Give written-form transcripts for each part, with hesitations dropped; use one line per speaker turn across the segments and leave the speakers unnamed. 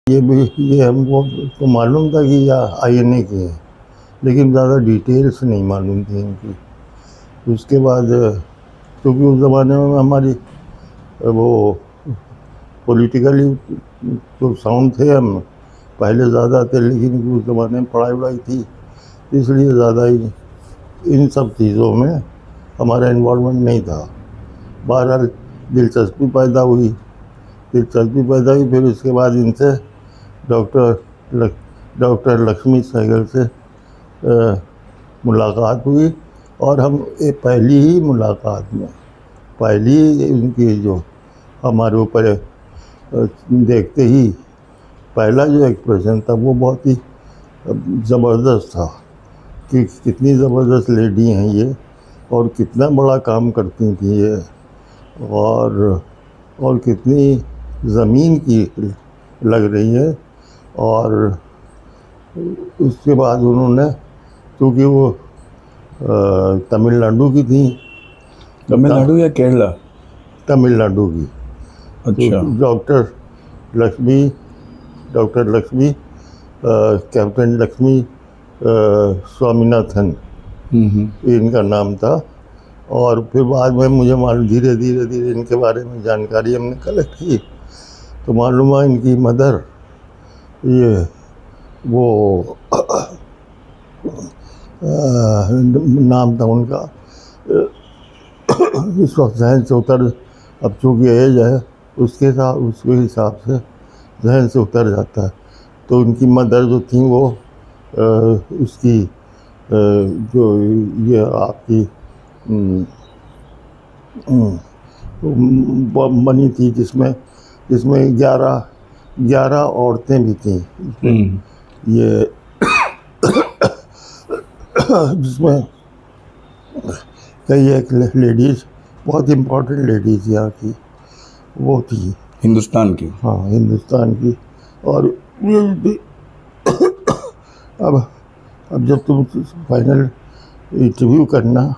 ये भी ये हमको तो मालूम था कि यह आईएनए की है, लेकिन ज़्यादा डिटेल्स नहीं मालूम थी इनकी। उसके बाद क्योंकि उस ज़माने में हमारी वो पॉलिटिकली तो साउंड थे हम, पहले ज़्यादा थे, लेकिन उस ज़माने में पढ़ाई वढ़ाई थी, इसलिए ज़्यादा ही इन सब चीज़ों में हमारा इन्वॉल्वमेंट नहीं था। बहरहाल दिलचस्पी पैदा हुई, फिर उसके बाद इनसे डॉक्टर लक्ष्मी सहगल से मुलाकात हुई, और हम पहली ही मुलाकात में पहली उनकी जो हमारे ऊपर देखते ही पहला जो एक्सप्रेशन था वो बहुत ही ज़बरदस्त था कि कितनी ज़बरदस्त लेडी हैं ये, और कितना बड़ा काम करती थी ये, और कितनी ज़मीन की लग रही है। और उसके बाद उन्होंने, क्योंकि वो तमिलनाडु की थी,
तमिलनाडु या केरला?
तमिलनाडु की।
अच्छा।
तो डॉक्टर लक्ष्मी कैप्टन लक्ष्मी स्वामीनाथन इनका नाम था। और फिर बाद में मुझे मालूम, धीरे धीरे इनके बारे में जानकारी हमने कलेक्ट की, तो मालूम हुआ इनकी मदर, ये वो नाम था उनका, इस वक्त जहन से उतर, अब चूँकि एज है उसके हिसाब से जहन से उतर जाता है। तो उनकी मदर जो थी वो उसकी जो ये आपकी बनी थी, जिसमें 11 औरतें भी थीं ये जिसमें कई एक लेडीज़, बहुत इम्पोर्टेंट लेडीज़ यहाँ की वो थी,
हिंदुस्तान की।
हाँ, हिंदुस्तान की। और ये भी अब जब तुम फाइनल इंटरव्यू करना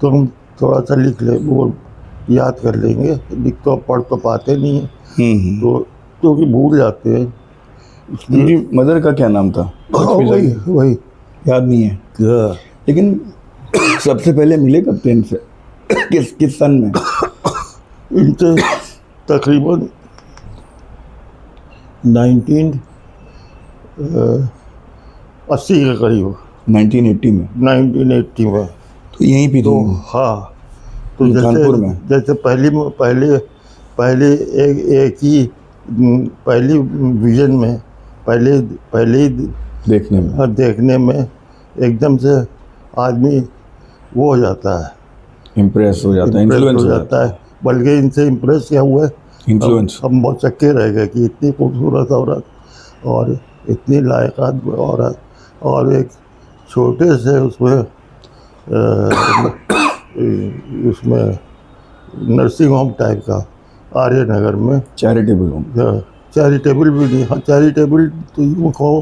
तो हम थोड़ा सा लिख ले, वो याद कर लेंगे, लिख तो पढ़ तो पाते नहीं हैं, तो क्योंकि भूल जाते हैं।
उनकी मदर का क्या नाम था?
वही
याद नहीं है, लेकिन सबसे पहले मिले कब थे इनसे? किस सन में?
इनसे तकरीबन 1980 के करीब,
1980 में।
1980 में।
तो यहीं पे
तो हाँ, तो
कानपुर में।
जैसे पहले एक ही पहली विजन में, पहले ही देखने में एकदम से आदमी वो हो जाता है,
इम्प्रेस हो जाता है,
इन्फ्लुएंस हो जाता है। बल्कि इनसे इम्प्रेस क्या हुआ है,
इन्फ्लुएंस।
हम बहुत चक्के रह गए कि इतनी खूबसूरत औरत और इतनी लायकात औरत, और एक छोटे से उसमें नर्सिंग होम टाइप का आर्य नगर में,
चैरिटेबल होम।
चैरिटेबल भी नहीं, हाँ चैरिटेबल तो यूँ कहो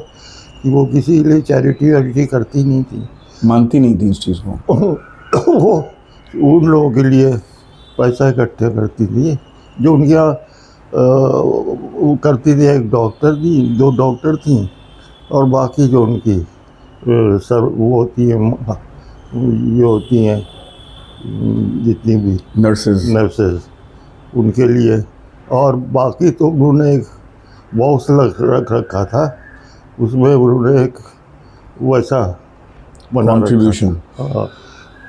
कि वो किसी के लिए चैरिटी करती नहीं थी,
मानती नहीं थी इस चीज़ को।
वो उन लोगों के लिए पैसा इकट्ठे करती थी जो उनके यहाँ वो करती थी। एक डॉक्टर थी, 2 डॉक्टर थी, और बाकी जो उनकी सब वो होती हैं, ये होती हैं जितनी भी नर्सेज उनके लिए। और बाकी तो उन्होंने एक बॉक्स रख रखा था, उसमें उन्होंने एक वैसा बना
कंट्रीब्यूशन।
हाँ,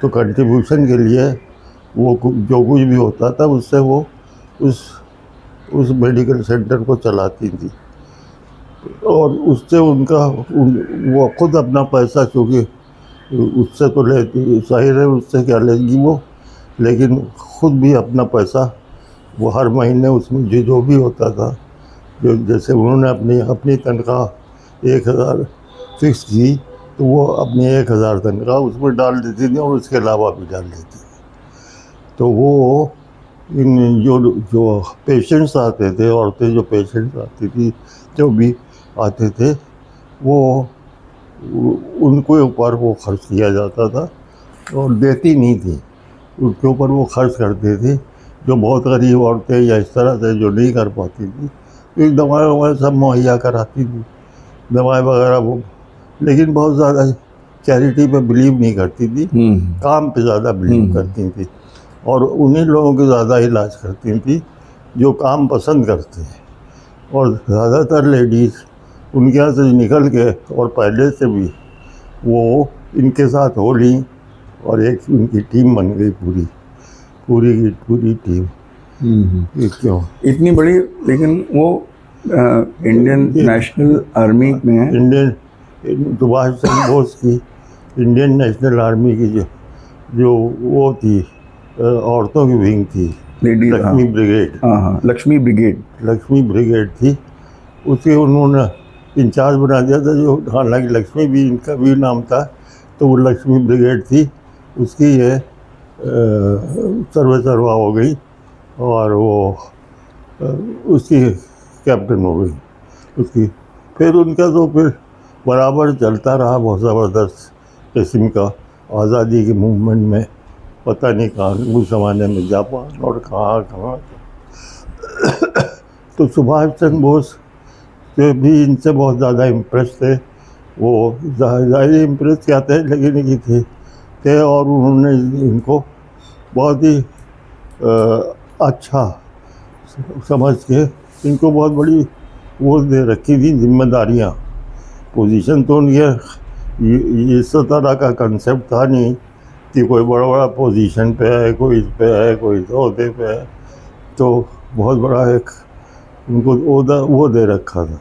तो कंट्रीब्यूशन के लिए वो जो कुछ भी होता था उससे वो उस मेडिकल सेंटर को चलाती थी, और उससे वो खुद अपना पैसा, चूँकि उससे तो लेती, जाहिर है उससे क्या लेगी वो, लेकिन खुद भी अपना पैसा वो हर महीने उसमें जो भी होता था, जो जैसे उन्होंने अपनी तनख्वाह 1000 फिक्स की, तो वो अपनी 1000 तनख्वाह उसमें डाल देती थी, और उसके अलावा भी डाल देती थी। तो वो इन जो पेशेंट्स आते थे, औरतें जो पेशेंट्स आती थी, जो भी आते थे, वो उनके ऊपर वो खर्च किया जाता था, और देती नहीं थी, उनके ऊपर वो खर्च करते थे। जो बहुत गरीब औरतें या इस तरह से जो नहीं कर पाती थी, एक दवाएं ववाएं सब मुहैया कराती थी, दवाएं वगैरह वो, लेकिन बहुत ज़्यादा चैरिटी पे बिलीव नहीं करती थी, काम पे ज़्यादा बिलीव करती थी, और उन्हीं लोगों के ज़्यादा इलाज करती थी जो काम पसंद करते हैं। और ज़्यादातर लेडीज़ उनके यहाँ से निकल के, और पहले से भी वो इनके साथ हो ली, और एक उनकी टीम बन गई, पूरी पूरी की पूरी टीम। ये क्यों?
इतनी बड़ी, लेकिन वो इंडियन नेशनल आर्मी में है।
इंडियन सुभाष चंद्र बोस की इंडियन नेशनल आर्मी की जो वो थी, औरतों की विंग थी,
लेडीज,
लक्ष्मी ब्रिगेड।
हाँ, लक्ष्मी ब्रिगेड
थी, उसे उन्होंने इंचार्ज बना दिया था, जो हालांकि लक्ष्मी भी इनका भी नाम था, तो वो लक्ष्मी ब्रिगेड थी, उसकी ये सर्वा हो गई, और वो उसकी कैप्टन हो गई उसकी। फिर उनका तो फिर बराबर चलता रहा, बहुत ज़बरदस्त किस्म का, आज़ादी के मूवमेंट में पता नहीं कहाँ उस ज़माने में जापान और कहाँ तो सुभाष चंद्र बोस से भी इनसे बहुत ज़्यादा इम्प्रेस थे वो, ज़ाहिर इम्प्रेस क्या थे, लेकिन ही थे, और उन्होंने इनको बहुत ही अच्छा समझ के इनको बहुत बड़ी वो दे रखी थी, जिम्मेदारियाँ। पोजीशन तो उनके इस तरह का कंसेप्ट था नहीं कि कोई बड़ा बड़ा पोजीशन पे है, कोई इस पे है, कोई ओहदे पे है, तो बहुत बड़ा एक उनको ओहदा वो दे रखा था।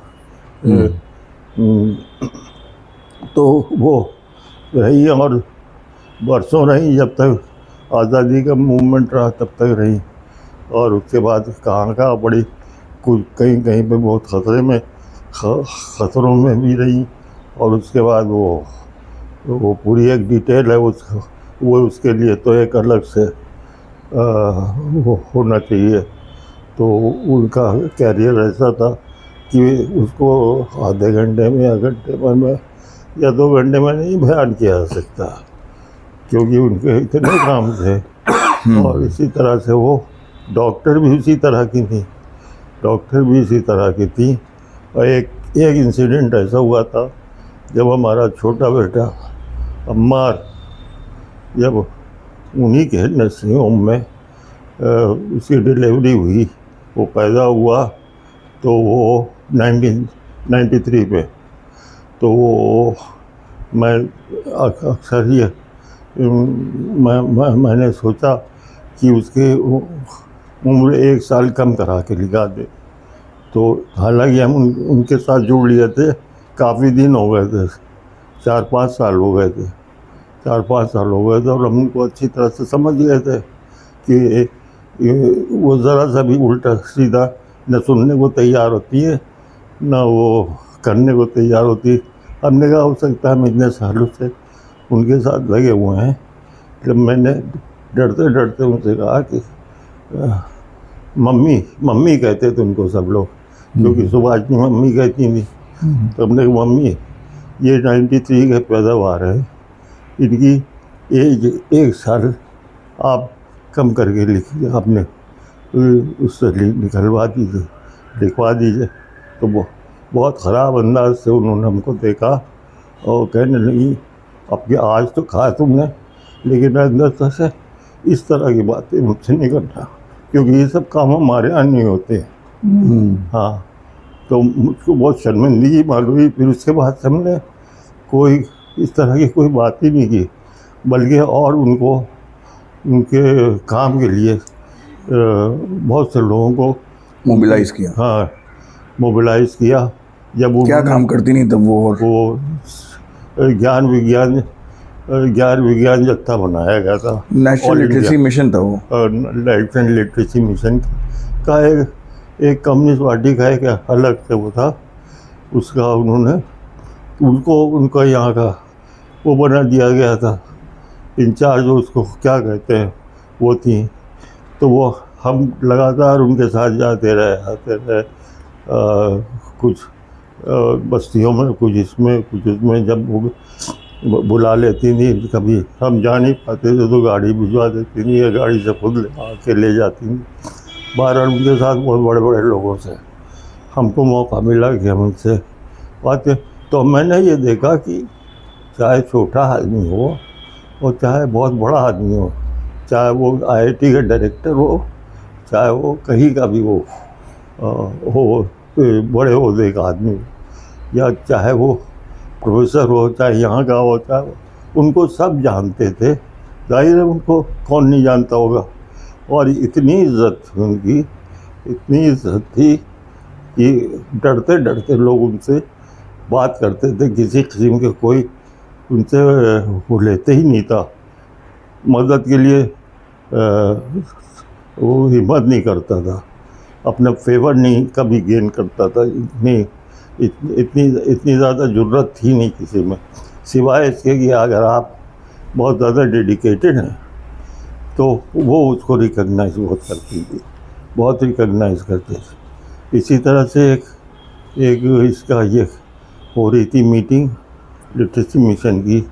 तो वो रही, और बरसों रही, जब तक आज़ादी का मूवमेंट रहा तब तक रही, और उसके बाद कहाँ बड़ी कुछ कहीं पे बहुत खतरों में भी रही, और उसके बाद वो पूरी एक डिटेल है उसको, वो उसके लिए तो एक अलग से वो होना चाहिए। तो उनका कैरियर ऐसा था कि उसको आधे घंटे में या घंटे में या 2 घंटे में नहीं बयान किया जा सकता, क्योंकि उनके इतने काम थे। और इसी तरह से वो डॉक्टर भी इसी तरह की थी। और एक इंसिडेंट ऐसा हुआ था, जब हमारा छोटा बेटा अम्मार, जब उन्हीं के नर्सिंग होम में उसकी डिलीवरी हुई, वो पैदा हुआ, तो वो 1993 पे, तो वो मैं अक्सर ये मैंने सोचा कि उसकी उम्र 1 साल कम करा के लिखा दे। तो हालांकि हम उनके साथ जुड़ लिए थे, काफ़ी दिन हो गए थे, 4-5 साल हो गए थे, और हम उनको अच्छी तरह से समझ गए थे कि वो ज़रा सा भी उल्टा सीधा न सुनने को तैयार होती है, न वो करने को तैयार होती है। हमने कहा हो सकता है हम इतने सालों से उनके साथ लगे हुए हैं, जब मैंने डरते डरते उनसे कहा कि मम्मी कहते थे उनको सब लोग, क्योंकि सुभाष की मम्मी कहती थी। तो हमने कहा मम्मी, ये 93 के पैदावार है, इनकी एज 1 साल आप कम करके लिखिए, आपने उससे लिखवा दीजिए। तो बहुत ख़राब अंदाज से उन्होंने हमको देखा और कहने लगी, अब कि आज तो कहा तुमने, लेकिन अंदर से इस तरह की बातें मुझसे नहीं करना, क्योंकि ये सब काम हमारे यहाँ नहीं होते। हाँ, तो मुझको बहुत शर्मिंदगी मालूम हुई। फिर उसके बाद हमने कोई इस तरह की कोई बात ही नहीं की, बल्कि और उनको उनके काम के लिए बहुत से लोगों को
मोबिलाइज किया।
हाँ, मोबिलाइज किया। जब वो
क्या काम करती नहीं तब वो
ज्ञान विज्ञान जत्था बनाया गया था,
नेशनल लिटरेसी मिशन था वो,
नेशनल लिटरेसी मिशन का एक कम्युनिस्ट पार्टी का एक अलग से वो था, उसका उन्होंने उनका यहाँ का वो बना दिया गया था, इंचार्ज उसको क्या कहते हैं वो थी। तो वो हम लगातार उनके साथ जाते रहे कुछ बस्तियों में, कुछ इसमें कुछ उसमें। जब वो बुला लेती थी, कभी हम जा नहीं पाते थे तो गाड़ी भिजवा देती थी, या गाड़ी से खुद आके ले जाती थी। बहरहाल उनके साथ बहुत बड़े बड़े लोगों से हमको मौका मिला कि हम उनसे बात करें। तो मैंने ये देखा कि चाहे छोटा आदमी हो और चाहे बहुत बड़ा आदमी हो, चाहे वो आईआईटी का डायरेक्टर हो, चाहे वो कहीं का भी हो बड़े ओहदे का आदमी हो, या चाहे वो प्रोफेसर हो, चाहे यहाँ का हो, चाहे उनको सब जानते थे। जाहिर है उनको कौन नहीं जानता होगा। और इतनी इज्जत थी उनकी, इतनी इज्जत थी कि डरते डरते लोग उनसे बात करते थे। किसी किस्म के कोई उनसे वो लेते ही नहीं था, मदद के लिए वो हिम्मत नहीं करता था, अपना फेवर नहीं कभी गेन करता था। इतनी ज़्यादा ज़रूरत थी नहीं किसी में, सिवाय इसके कि अगर आप बहुत ज़्यादा डेडिकेटेड हैं तो वो उसको रिकॉग्नाइज बहुत करती थी, बहुत रिकॉग्नाइज करते थे। इसी तरह से एक इसका ये हो रही थी मीटिंग लिटरेसी मिशन की,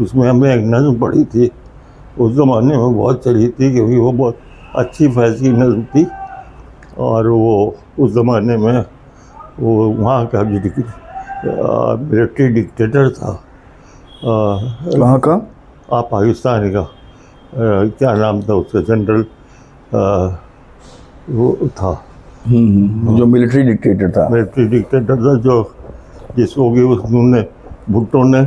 उसमें हमने एक नज़्म पढ़ी थी। उस ज़माने में बहुत चली थी क्योंकि वो बहुत अच्छी फैज़ी नज़्म थी। और वो उस ज़माने में वो वहाँ का जो मिलिट्री डिक्टेटर था,
वहाँ का
पाकिस्तान का, क्या नाम था उसका, जनरल वो था,
जो मिलिट्री डिक्टेटर था।
मिलिट्री डिक्टेटर था, जो जिसको कि उन्होंने भुट्टो ने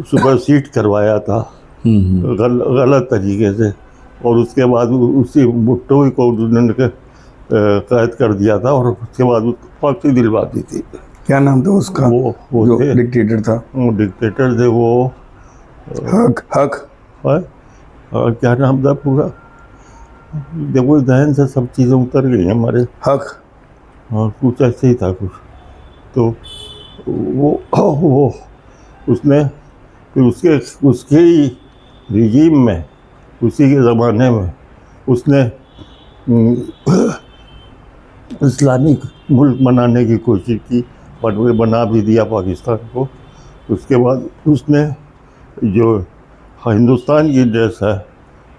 सुपरसीड करवाया था गलत तरीके से। और उसके बाद उसी भुट्टो को उन्होंने कैद कर दिया था और उसके बाद उसको फांसी दिलवा दी थी।
क्या नाम था उसका?
वो
जो डिक्टेटर था।
वो डिक्टेटर थे, वो
हक
क्या नाम था पूरा, देखो जहन से सब चीज़ें उतर गई हैं हमारे।
हक,
हाँ कुछ ऐसे ही था कुछ। तो वो उसने फिर उसके ही रिजीम में, उसी के ज़माने में उसने इस्लामिक मुल्क बनाने की कोशिश की, बना भी दिया पाकिस्तान को। उसके बाद उसने जो हिंदुस्तान की ड्रेस है,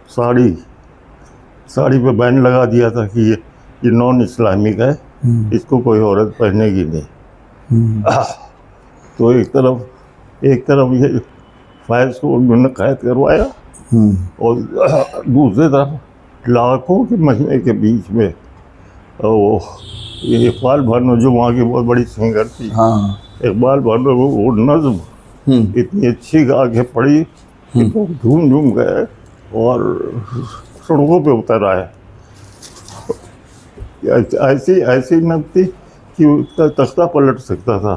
साड़ी पे बैन लगा दिया था कि ये नॉन इस्लामिक है, इसको कोई औरत पहनेगी नहीं। तो एक तरफ ये फैज़ को उन्होंने कैद करवाया और दूसरी तरफ लाखों के मजमे के बीच में वो इकबाल भानो, जो वहाँ की बहुत बड़ी सिंगर थी, इकबाल भानो, वो नज़्म इतनी अच्छी गा के पढ़ी कि लोग झूम गए और सड़कों पे उतर आए। ऐसी नज़्म थी कि उसका तख्ता पलट सकता था।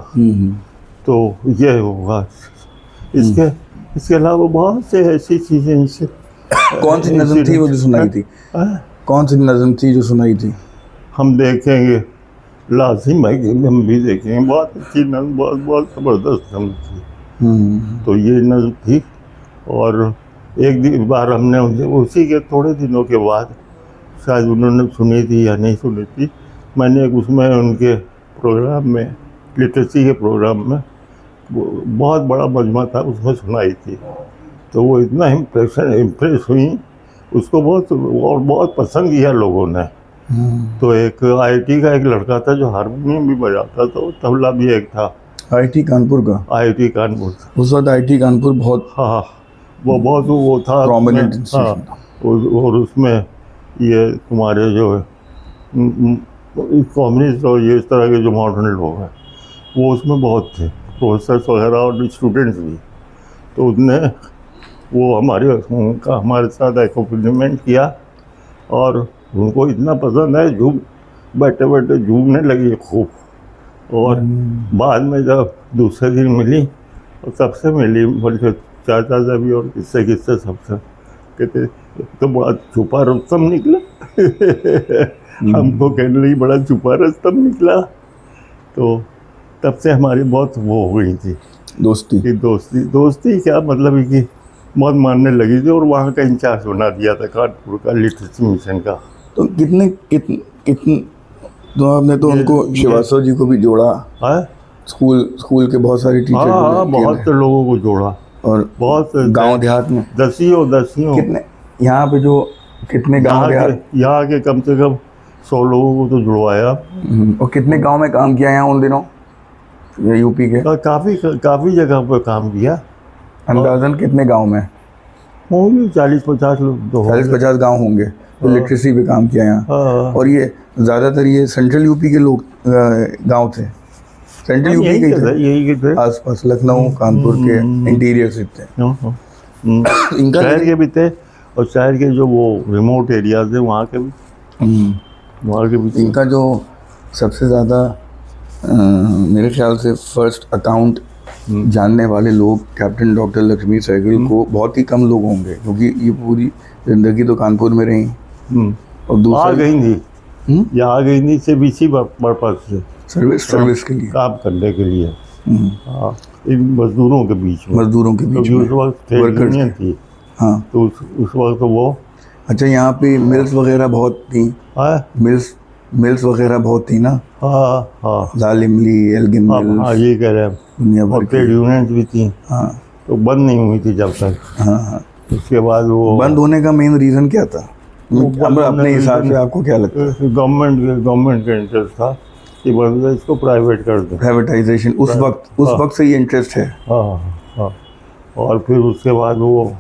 तो ये होगा। इसके अलावा बहुत से ऐसी चीज़ें इनसे।
कौन सी नज़्म थी वो जो सुनाई थी? कौन सी नज़्म थी जो सुनाई थी?
हम देखेंगे, लाजिम है कि हम भी देखेंगे। बहुत अच्छी नज़्म, बहुत ज़बरदस्त नज़्म थी। तो ये नज़्म थी। और एक बार हमने उसी के थोड़े दिनों के बाद, शायद उन्होंने सुनी थी या नहीं सुनी थी, मैंने उसमें उनके प्रोग्राम में, लिटरेसी के प्रोग्राम में, बहुत बड़ा मजमा था, उसमें सुनाई थी। तो वो इतना इम्प्रेस हुई, उसको बहुत पसंद किया लोगों ने। तो एक आईआईटी का एक लड़का था जो हारमोनियम भी बजाता था, तबला भी एक था।
आईआईटी कानपुर का? आईआईटी
कानपुर।
उस वक्त आईआईटी कानपुर बहुत,
हाँ वो बहुत वो था
प्रोमिनेंट।
हाँ, और उसमें ये तुम्हारे जो कम्युनिस्ट और ये इस तरह के जो मॉडर्न लोग हैं वो उसमें बहुत थे, प्रोफेसर्स वगैरह और स्टूडेंट्स भी। तो उसने वो हमारे साथ एक्सपेरिमेंट किया और उनको इतना पसंद है, बैठे बैठे झूमने लगी खूब। और बाद में जब दूसरे दिन मिली और सबसे मिली, बोले चाचा से भी और किससे सबसे, कहते तो बड़ा छुपा रुस्तम निकला। हमको कहने लगी बड़ा छुपा रुस्तम निकला। तो तब से हमारी बहुत वो हो गई थी दोस्ती क्या मतलब है कि बहुत मानने लगी थी। और वहाँ का इंचार्ज बना दिया था कानपुर का लिटरेसी मिशन का।
तो कितने तो आपने तो उनको श्रीवास्तव जी को भी जोड़ा है, स्कूल के बहुत सारे टीचर।
हाँ, बहुत से लोगों को जोड़ा और बहुत
गांव देहात में
दसियों
कितने यहाँ पे जो कितने गांव देहात
यहाँ के कम से कम 100 लोगों को तो जुड़वाया।
और कितने गांव में काम किया यहाँ उन दिनों, ये यूपी के?
काफ़ी जगह पर काम किया।
अंदाजन कितने गांव में?
होंगे 40-50 लोग तो
40-50 गांव होंगे। इलेक्ट्रिसिटी पे काम किया यहाँ।
हाँ।
और ये ज़्यादातर ये सेंट्रल यूपी के लोग गांव थे, सेंट्रल यूपी के थे,
यही के थे,
आसपास लखनऊ कानपुर के इंटीरियर से थे।
इनका शहर के भी थे और शहर के जो वो रिमोट एरियाज थे वहाँ के भी थे।
इनका जो सबसे ज़्यादा मेरे ख्याल से फर्स्ट अकाउंट जानने वाले लोग कैप्टन डॉक्टर लक्ष्मी सहगल को बहुत ही कम लोग होंगे, क्योंकि ये पूरी ज़िंदगी तो कानपुर में रही और दूसरा
आ गई थी, या आ गई थी सिर्फ इसी पर्पज से,
सर्विस के लिए,
काम करने के लिए। हाँ, इन मजदूरों के बीच में, उस वक्त ट्रेड यूनियन थी।
हाँ,
तो उस वक्त तो वो
अच्छा यहाँ पे मिल्स वगैरह बहुत थी। मिल्स वगैरह बहुत थी ना।
हाँ हाँ,
लाल इमली, एल्गिन मिल्स।
हाँ, ये कह रहे हैं
दुनिया भर की
ट्रेड यूनियन भी थी।
हाँ,
तो बंद नहीं हुई थी जब तक।
हाँ,
उसके बाद वो
बंद होने का मेन रीज़न क्या था? अपने हिसाब से आपको क्या लगता है?
गवर्नमेंट का इंटरेस्ट था कि बंद इसको प्राइवेट कर दें।
प्राइवेटाइजेशन उस वक्त से ये इंटरेस्ट है।
हाँ हाँ, और फिर उसके बाद वो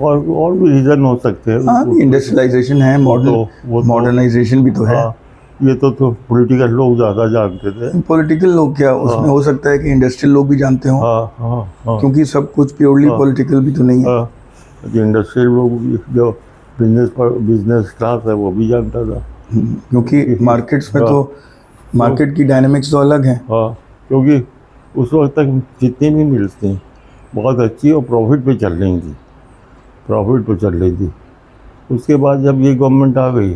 और भी रीज़न हो सकते हैं।
हाँ, इंडस्ट्रियलाइजेशन है, मॉडर्नाइजेशन भी तो है।
हाँ, ये तो पॉलिटिकल लोग ज़्यादा जानते थे।
पॉलिटिकल लोग क्या, उसमें हो सकता है कि इंडस्ट्रियल लोग भी जानते हों।
हाँ हाँ हाँ,
क्योंकि सब कुछ प्योरली पॉलिटिकल भी तो नहीं है।
इंडस्ट्रियल लोग भी, जो बिजनेस क्लास है वो भी जानता था।
क्योंकि मार्केट्स में तो मार्केट की डायनेमिक्स तो अलग है।
हाँ, क्योंकि उस वक्त तक जितनी भी मिल्स थी बहुत अच्छी और प्रॉफिट पे चल रही थी। उसके बाद जब ये गवर्नमेंट आ गई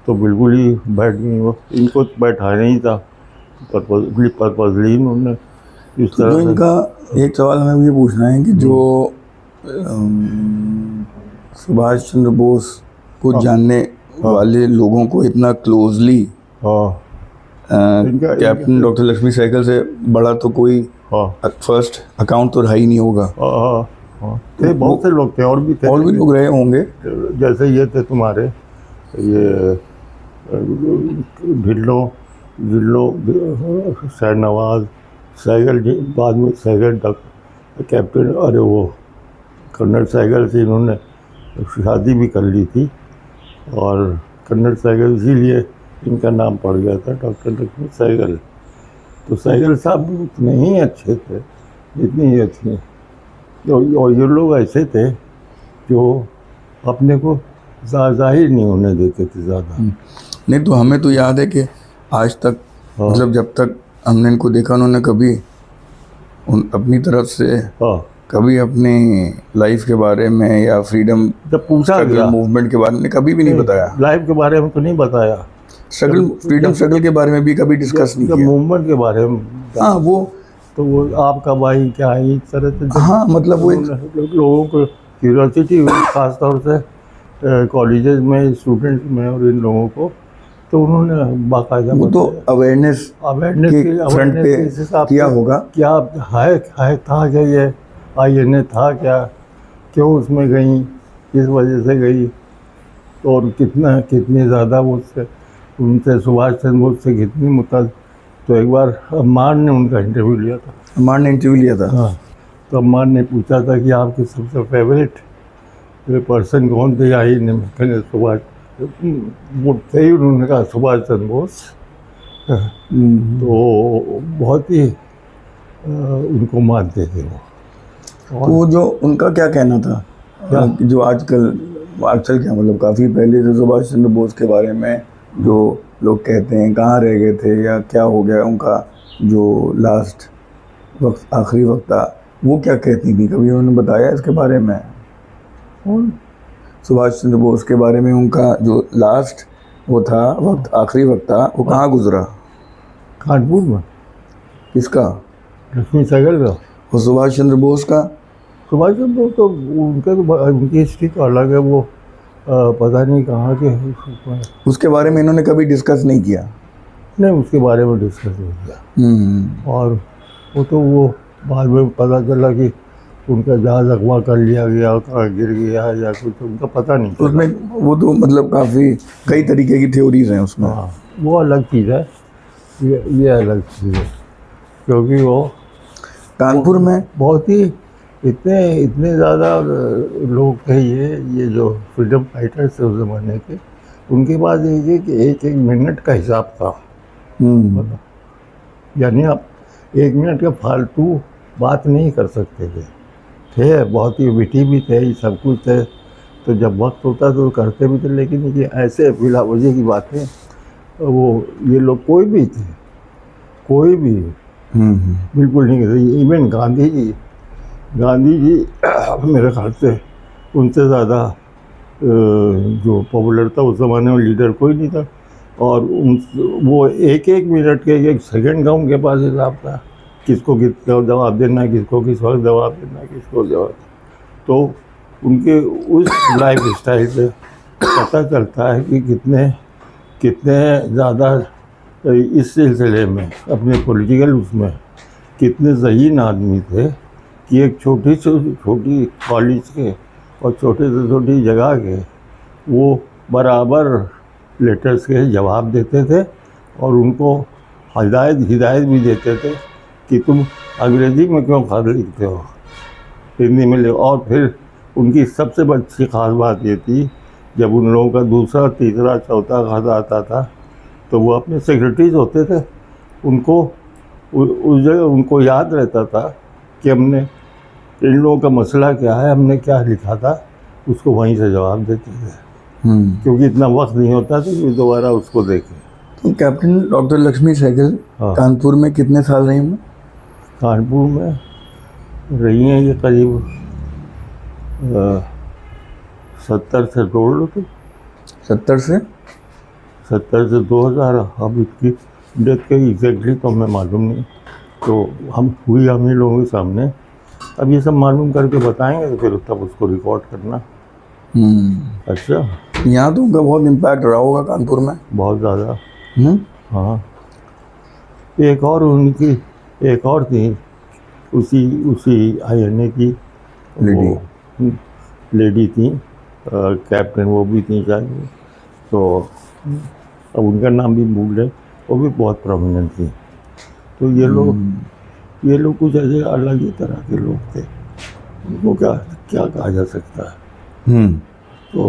तो बिल्कुल ही बैठ गई। इनको बैठाया नहीं था पर्पजली इन्होंने इस तरह
तो इनका एक सवाल हमें ये पूछना है कि जो सुभाष चंद्र बोस को जानने वाले लोगों को इतना closely captain doctor Lakshmi Sahgal से बड़ा तो कोई फर्स्ट अकाउंट तो रहा ही नहीं होगा।
थे बहुत से लोग थे, और भी
लोग रहे होंगे।
जैसे ये थे तुम्हारे ये ढिल्लो शाहनवाज सहगल, बाद में सहगल कैप्टन, अरे वो कर्नल सहगल से इन्होंने शादी भी कर ली थी और कर्नल सहगल इसीलिए इनका नाम पड़ गया था डॉक्टर लक्ष्मी सहगल। तो सहगल साहब उतने ही अच्छे थे जितनी ये थे। और ये लोग ऐसे थे जो अपने को जाहिर नहीं होने देते थे ज़्यादा।
नहीं तो हमें तो याद है कि आज तक मतलब जब तक हमने इनको देखा, उन्होंने कभी अपनी तरफ से कभी अपनी लाइफ के बारे में या फ्रीडम
जब पूछा गया
मूवमेंट के बारे में कभी भी नहीं बताया।
लाइफ के बारे में तो नहीं बताया,
फ्रीडम स्ट्रगल के बारे में भी कभी डिस्कस नहीं किया।
मूवमेंट के बारे में
हाँ, वो
आपका भाई क्या है इस तरह से।
हाँ, मतलब वो
लोगों को क्यूरियोसिटी हुई खासतौर से कॉलेजेस में, स्टूडेंट्स में, और इन लोगों को, तो उन्होंने बाकायदा
वो तो अवेयरनेस फ्रंट पे किया होगा। क्या
है था क्या ये INA था क्या, क्यों उसमें गई, किस वजह से गई, और कितनी ज़्यादा उनसे सुभाष चंद्र बोस से कितनी मुताबिक। तो एक बार अम्मार ने उनका इंटरव्यू लिया था। हाँ, तो अम्मार ने पूछा था कि आपके सबसे फेवरेट पर्सन कौन थे INA में? कहने सुभाष, वो थे ही, उन्होंने कहा सुभाष चंद्र बोस। तो बहुत ही उनको मानते थे वो।
तो जो उनका क्या कहना था जो आजकल क्या मतलब काफ़ी पहले से सुभाष चंद्र बोस के बारे में जो लोग कहते हैं कहाँ रह गए थे या क्या हो गया उनका, जो लास्ट वक्त आखिरी वक्त था, वो क्या कहती थी? कभी उन्होंने बताया इसके बारे में? और सुभाष चंद्र बोस के बारे में उनका जो लास्ट वो था वक्त, आखिरी वक्त था, वो कहाँ गुजरा?
कानपुर में।
किसका?
लक्ष्मी सहगल का।
और सुभाष चंद्र बोस का?
सुभाष चंद्र बोस तो उनकी हिस्ट्री तो अलग है, वो पता नहीं कहाँ के।
उसके बारे में इन्होंने कभी डिस्कस नहीं किया?
नहीं, उसके बारे में डिस्कस नहीं किया। और वो बाद में पता चला कि उनका जहाज अगवा कर लिया गया, कहाँ गिर गया या कुछ उनका पता नहीं चला।
उसमें वो तो मतलब काफ़ी कई तरीके की थ्योरीज हैं उसमें।
हाँ, वो अलग चीज़ है, ये अलग चीज़ है, क्योंकि वो
कानपुर में
बहुत ही इतने ज़्यादा लोग थे ये जो फ्रीडम फाइटर्स थे उस ज़माने के, उनके पास ये कि एक मिनट का हिसाब था। यानी आप 1 मिनट का फालतू बात नहीं कर सकते थे बहुत ही विटी भी थे, ये सब कुछ थे, तो जब वक्त होता तो करते भी थे, लेकिन ये ऐसे बिला वजह की बातें वो ये लोग कोई भी बिल्कुल नहीं करते। इवन गांधी जी मेरे ख्याल से उनसे ज़्यादा जो पॉपुलर था उस ज़माने में लीडर कोई नहीं था, और वो एक मिनट के 1 सेकंड का उनके पास हिसाब था, किसको कितना जवाब देना है, किसको किस वक्त जवाब देना है, किसको जवाब। तो उनके उस लाइफ स्टाइल से पता चलता है कि कितने ज़्यादा इस सिलसिले में अपने पॉलिटिकल उसमें कितने ज़हीन आदमी थे कि एक छोटी से छोटी कॉलेज के और छोटे से छोटी जगह के वो बराबर लेटर्स के जवाब देते थे, और उनको हिदायत भी देते थे कि तुम अंग्रेज़ी में क्यों खत लिखते हो, हिंदी में लिखो। और फिर उनकी सबसे अच्छी ख़ास बात ये थी, जब उन लोगों का दूसरा, तीसरा, चौथा खत आता था तो वो अपने सेक्रेटरीज होते थे, उनको उस जगह उनको याद रहता था कि हमने इन लोगों का मसला क्या है, हमने क्या लिखा था, उसको वहीं से जवाब देते थे, क्योंकि इतना वक्त नहीं होता था कि दोबारा उसको देखें।
तो कैप्टन डॉक्टर लक्ष्मी सहगल कानपुर में कितने साल रही हैं?
कानपुर में रही हैं ये करीब 70 से जोड़ लो तो
70 से
2000। अब इसकी डेथ के एग्जैक्टली तो हमें मालूम नहीं, तो हम ही लोगों के सामने अब ये सब मालूम करके बताएंगे, तो फिर तब उसको रिकॉर्ड करना। अच्छा,
यहाँ तो उनका बहुत इम्पैक्ट रहा होगा कानपुर में,
बहुत ज़्यादा। हाँ, एक और थी उसी INA की लेडी थी, कैप्टन वो भी थी शायद, तो अब उनका नाम भी भूल रहे, वो भी बहुत प्रोमिनेंट थी। तो ये लोग कुछ ऐसे अलग ही तरह के लोग थे, उनको क्या कहा जा सकता है। तो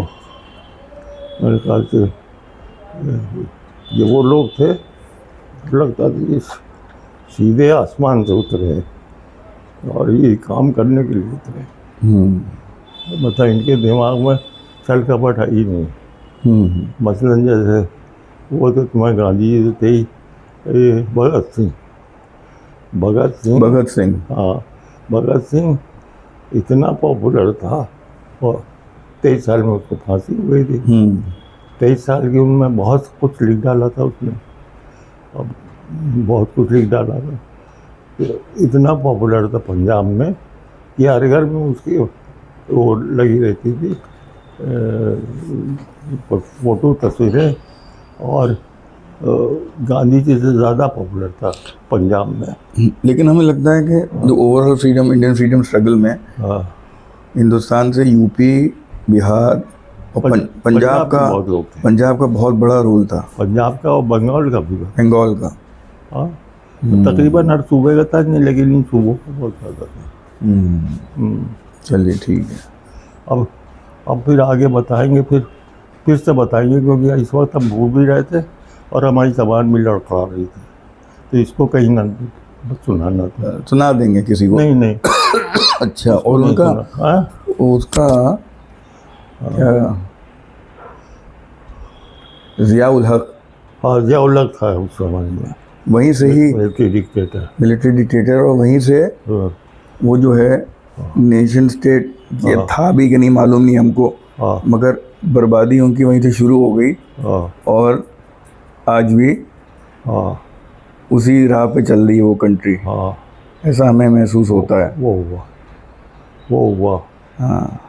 मेरे ख्याल से ये वो लोग थे, लगता था कि सीधे आसमान से उतरे और ये काम करने के लिए उतरे। मतलब इनके दिमाग में छल कपट है ही नहीं। मसलन जैसे वो तो तुम्हारे गांधी जी तो थे ही, ये भगत सिंह। हाँ, भगत सिंह इतना पॉपुलर था, और 23 साल में उसको फांसी हो गई थी। 23 साल की उम्र में बहुत कुछ लिख डाला था उसने, अब बहुत कुछ लिख डाला था। तो इतना पॉपुलर था पंजाब में कि हर घर में उसकी वो लगी रहती थी, फ़ोटो, तस्वीरें, और गांधी जी से ज़्यादा पॉपुलर था पंजाब में।
लेकिन हमें लगता है कि जो overall freedom, Indian freedom struggle में हिंदुस्तान से यूपी, बिहार और पंजाब का बहुत बड़ा रोल था।
पंजाब का और बंगाल का भी।
बंगाल का,
हाँ, तकरीबन हर सूबे का था नहीं, लेकिन इन सूबों का बहुत ज़्यादा था।
चलिए ठीक है।
अब फिर आगे बताएंगे, फिर से बताएंगे, क्योंकि इस वक्त हम भूल भी रहे थे और हमारी ज़बान भी लड़खड़ा रही थी, तो इसको कहीं ना सुनाना था।
सुना देंगे किसी को? नहीं अच्छा, और उसका क्या, ज़ियाउल हक?
हाँ, ज़ियाउल हक था उस समय में,
वहीं से ही मिलिट्री डिक्टेटर, और वहीं से वो जो है नेशन स्टेट ये था भी कि नहीं मालूम नहीं हमको, मगर बर्बादी उनकी वहीं से शुरू हो गई, और आज भी उसी राह पे चल रही है वो कंट्री। ऐसा हमें महसूस होता है।
वो हुआ।
हाँ।